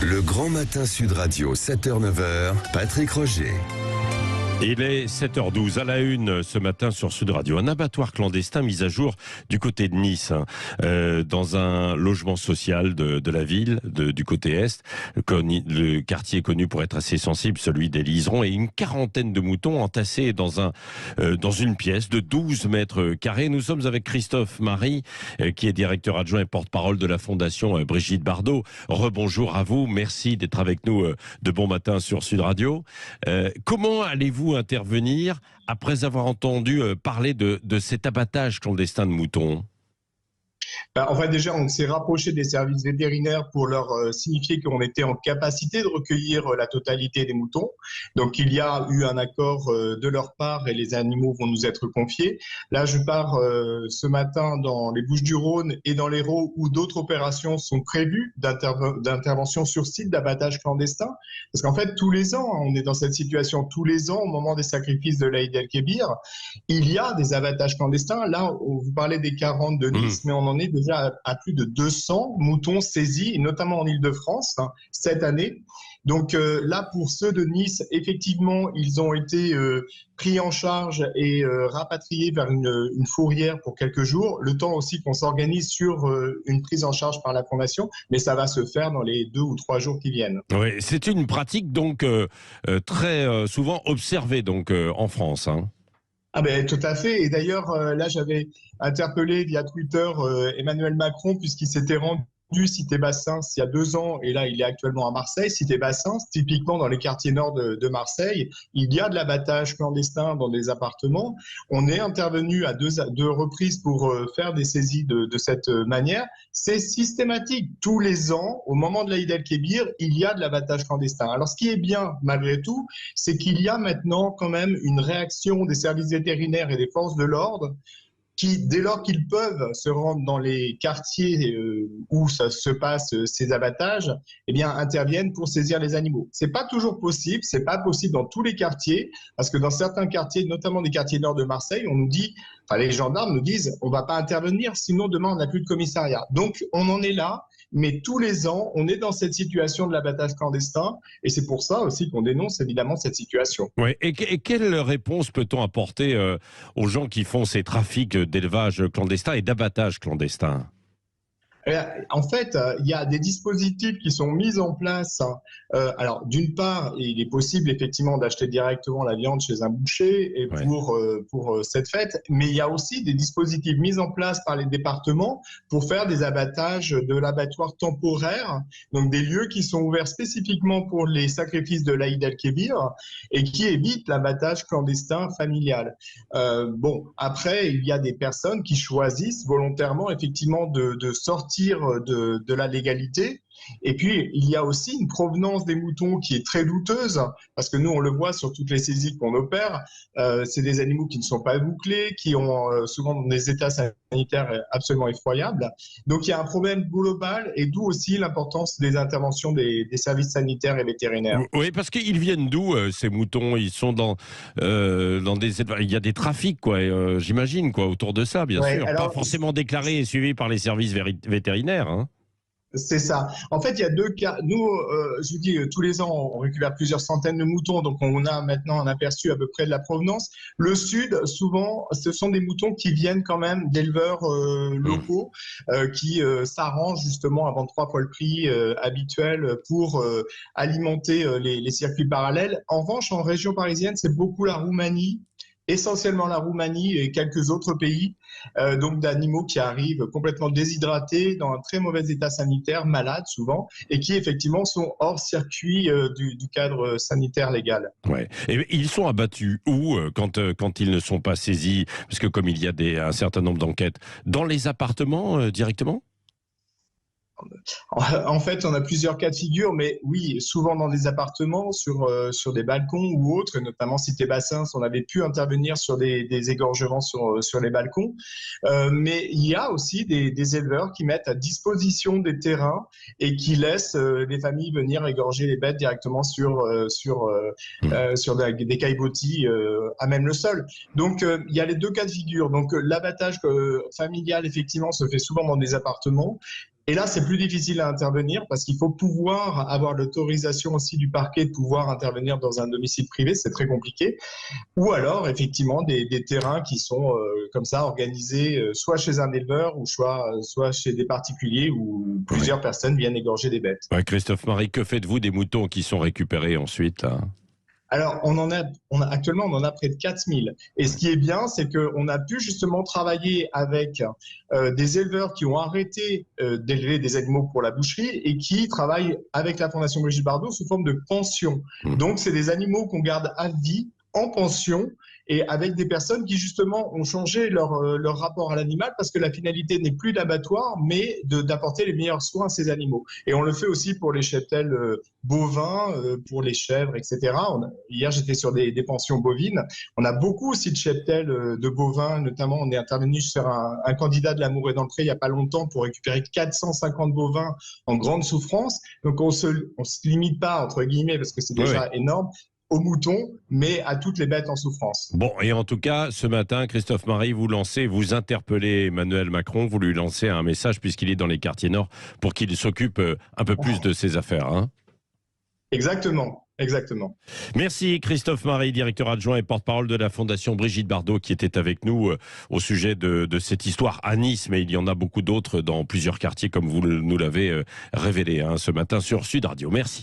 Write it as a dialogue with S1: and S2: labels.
S1: Le Grand Matin Sud Radio, 7h-9h, Patrick Roger.
S2: Il est 7h12 à la une ce matin sur Sud Radio. Un abattoir clandestin mis à jour du côté de Nice, dans un logement social de la ville, du côté est. Le quartier est connu pour être assez sensible, celui des Liserons, et une quarantaine de moutons entassés dans une pièce de 12 mètres carrés. Nous sommes avec Christophe Marie, qui est directeur adjoint et porte-parole de la Fondation Brigitte Bardot. Rebonjour à vous, merci d'être avec nous de bon matin sur Sud Radio. Comment allez-vous intervenir après avoir entendu parler de cet abattage clandestin de moutons ?
S3: En fait, déjà, on s'est rapproché des services vétérinaires pour leur signifier qu'on était en capacité de recueillir la totalité des moutons. Donc, il y a eu un accord de leur part et les animaux vont nous être confiés. Là, je pars ce matin dans les Bouches-du-Rhône et dans l'Hérault où d'autres opérations sont prévues d'intervention sur site d'abattage clandestin. Parce qu'en fait, tous les ans, on est dans cette situation tous les ans au moment des sacrifices de l'Aïd el-Kébir. Il y a des abattages clandestins. Là, vous parlez des 40 de Nice, mais on en est déjà à plus de 200 moutons saisis, notamment en Île-de-France, cette année. Donc là, pour ceux de Nice, effectivement, ils ont été pris en charge et rapatriés vers une fourrière pour quelques jours, le temps aussi qu'on s'organise sur une prise en charge par la Fondation, mais ça va se faire dans les 2 ou 3 jours qui viennent.
S2: Oui, c'est une pratique donc très souvent observée donc, en France, hein.
S3: Ah ben tout à fait. Et d'ailleurs, là, j'avais interpellé via Twitter Emmanuel Macron puisqu'il s'était rendu Cité Bassins il y a 2 ans et là il est actuellement à Marseille. Cité Bassins, typiquement dans les quartiers nord de Marseille, il y a de l'abattage clandestin dans des appartements. On est intervenu à deux reprises pour faire des saisies de cette manière. C'est systématique. Tous les ans, au moment de l'Aïd el-Kébir, il y a de l'abattage clandestin. Alors ce qui est bien malgré tout, c'est qu'il y a maintenant quand même une réaction des services vétérinaires et des forces de l'ordre qui, dès lors qu'ils peuvent se rendre dans les quartiers où ça se passe ces abattages, eh bien, interviennent pour saisir les animaux. C'est pas toujours possible, c'est pas possible dans tous les quartiers, parce que dans certains quartiers, notamment des quartiers nord de Marseille, on nous dit, enfin, les gendarmes nous disent, on va pas intervenir, sinon demain on n'a plus de commissariat. Donc, on en est là, mais tous les ans, on est dans cette situation de l'abattage clandestin, et c'est pour ça aussi qu'on dénonce évidemment cette situation.
S2: Ouais. Et quelle réponse peut-on apporter aux gens qui font ces trafics d'élevage clandestin et d'abattage clandestin ?
S3: En fait, il y a des dispositifs qui sont mis en place. Alors, d'une part, il est possible effectivement d'acheter directement la viande chez un boucher et pour cette fête, mais il y a aussi des dispositifs mis en place par les départements pour faire des abattages de l'abattoir temporaire, donc des lieux qui sont ouverts spécifiquement pour les sacrifices de l'Aïd el-Kébir et qui évitent l'abattage clandestin familial. Bon, après, il y a des personnes qui choisissent volontairement effectivement de sortir de la légalité. Et puis, il y a aussi une provenance des moutons qui est très douteuse, parce que nous, on le voit sur toutes les saisies qu'on opère, c'est des animaux qui ne sont pas bouclés, qui ont souvent des états sanitaires absolument effroyables. Donc, il y a un problème global, et d'où aussi l'importance des interventions des services sanitaires et vétérinaires.
S2: Oui, parce qu'ils viennent d'où, ces moutons ? Ils sont dans des... Il y a des trafics, quoi, j'imagine, quoi, autour de ça, bien sûr. Alors, pas forcément déclarés et suivis par les services vétérinaires, hein.
S3: C'est ça. En fait, il y a 2 cas. Nous, je vous dis, tous les ans, on récupère plusieurs centaines de moutons, donc on a maintenant un aperçu à peu près de la provenance. Le sud, souvent, ce sont des moutons qui viennent quand même d'éleveurs locaux qui s'arrangent justement à vendre 3 fois le prix habituel pour alimenter les circuits parallèles. En revanche, en région parisienne, c'est beaucoup la Roumanie, essentiellement la Roumanie et quelques autres pays, donc d'animaux qui arrivent complètement déshydratés, dans un très mauvais état sanitaire, malades souvent, et qui effectivement sont hors circuit du cadre sanitaire légal.
S2: Ouais. Et ils sont abattus où quand ils ne sont pas saisis ? Parce que comme il y a un certain nombre d'enquêtes, dans les appartements directement ?
S3: En fait, on a plusieurs cas de figure, mais oui, souvent dans des appartements, sur des balcons ou autres, notamment Cité Bassins, on avait pu intervenir sur des égorgements sur les balcons. Mais il y a aussi des éleveurs qui mettent à disposition des terrains et qui laissent les familles venir égorger les bêtes directement sur des caillebotis à même le sol. Donc, il y a les 2 cas de figure. Donc, l'abattage familial, effectivement, se fait souvent dans des appartements. Et là, c'est plus difficile à intervenir parce qu'il faut pouvoir avoir l'autorisation aussi du parquet de pouvoir intervenir dans un domicile privé, c'est très compliqué. Ou alors, effectivement, des terrains qui sont comme ça organisés, soit chez un éleveur ou soit chez des particuliers où plusieurs personnes viennent égorger des bêtes.
S2: Ouais, Christophe Marie, que faites-vous des moutons qui sont récupérés ensuite là?
S3: Alors, actuellement, on en a près de 4000. Et ce qui est bien, c'est qu'on a pu justement travailler avec des éleveurs qui ont arrêté d'élever des animaux pour la boucherie et qui travaillent avec la Fondation Brigitte Bardot sous forme de pension. Donc, c'est des animaux qu'on garde à vie en pension et avec des personnes qui justement ont changé leur rapport à l'animal parce que la finalité n'est plus d'abattoir mais d'apporter les meilleurs soins à ces animaux. Et on le fait aussi pour les cheptels bovins, pour les chèvres, etc. Hier, j'étais sur des pensions bovines. On a beaucoup aussi de cheptels de bovins, notamment on est intervenu sur un candidat de l'Amour et dans le Pré il n'y a pas longtemps pour récupérer 450 bovins en grande souffrance. Donc on se limite pas, entre guillemets, parce que c'est déjà énorme, aux moutons, mais à toutes les bêtes en souffrance.
S2: Bon, et en tout cas, ce matin, Christophe Marie, vous interpellez Emmanuel Macron, vous lui lancez un message puisqu'il est dans les quartiers nord pour qu'il s'occupe un peu plus de ses affaires. Hein.
S3: Exactement.
S2: Merci Christophe Marie, directeur adjoint et porte-parole de la Fondation Brigitte Bardot qui était avec nous au sujet de cette histoire à Nice, mais il y en a beaucoup d'autres dans plusieurs quartiers comme vous nous l'avez révélé ce matin sur Sud Radio. Merci.